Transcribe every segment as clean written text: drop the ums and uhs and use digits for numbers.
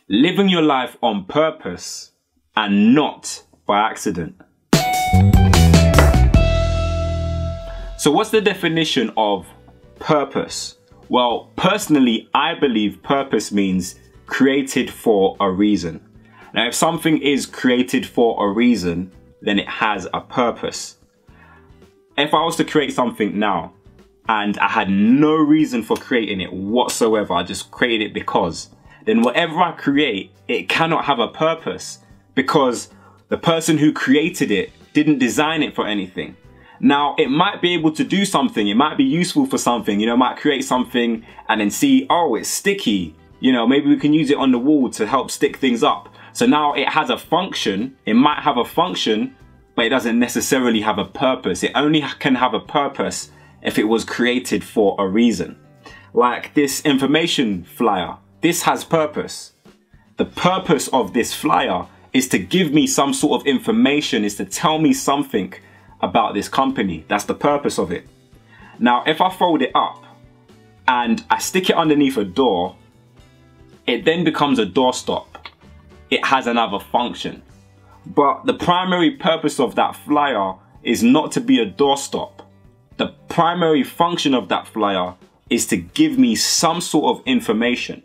living your life on purpose and not by accident. So what's the definition of purpose? Well, personally, I believe purpose means created for a reason. Now, if something is created for a reason, then it has a purpose. If I was to create something now and I had no reason for creating it whatsoever, I just created it because, then whatever I create, it cannot have a purpose because the person who created it didn't design it for anything. Now, it might be able to do something, it might be useful for something, might create something and then see, oh, it's sticky. Maybe we can use it on the wall to help stick things up. So now it has a function, it might have a function, but it doesn't necessarily have a purpose. It only can have a purpose if it was created for a reason. Like this information flyer, this has purpose. The purpose of this flyer is to give me some sort of information, is to tell me something about this company. That's the purpose of it. Now, if I fold it up and I stick it underneath a door, it then becomes a doorstop. It has another function. But the primary purpose of that flyer is not to be a doorstop. The primary function of that flyer is to give me some sort of information.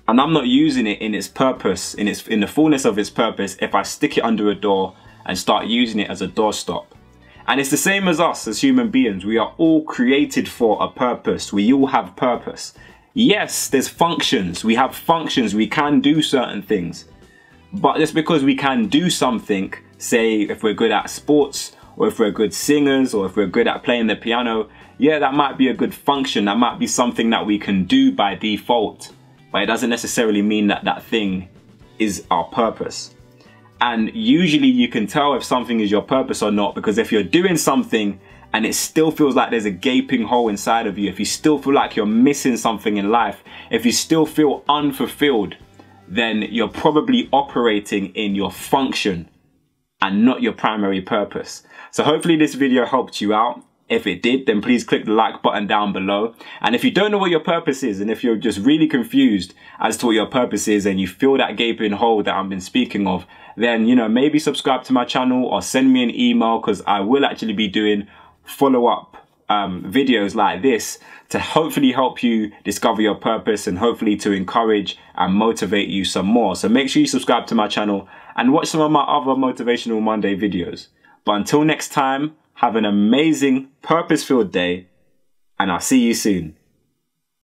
And I'm not using it in its purpose, in the fullness of its purpose, if I stick it under a door and start using it as a doorstop. And it's the same as us as human beings. We are all created for a purpose. We all have purpose. Yes, there's functions. We have functions. We can do certain things. But just because we can do something, say if we're good at sports, or if we're good singers, or if we're good at playing the piano, yeah, that might be a good function. That might be something that we can do by default. But it doesn't necessarily mean that that thing is our purpose. And usually you can tell if something is your purpose or not, because if you're doing something and it still feels like there's a gaping hole inside of you, if you still feel like you're missing something in life, if you still feel unfulfilled, then you're probably operating in your function and not your primary purpose. So hopefully this video helped you out. If it did, then please click the like button down below. And if you don't know what your purpose is, and if you're just really confused as to what your purpose is and you feel that gaping hole that I've been speaking of, then, maybe subscribe to my channel or send me an email, because I will actually be doing follow-up videos like this to hopefully help you discover your purpose and hopefully to encourage and motivate you some more. So make sure you subscribe to my channel and watch some of my other Motivational Monday videos. But until next time, have an amazing, purpose-filled day, and I'll see you soon.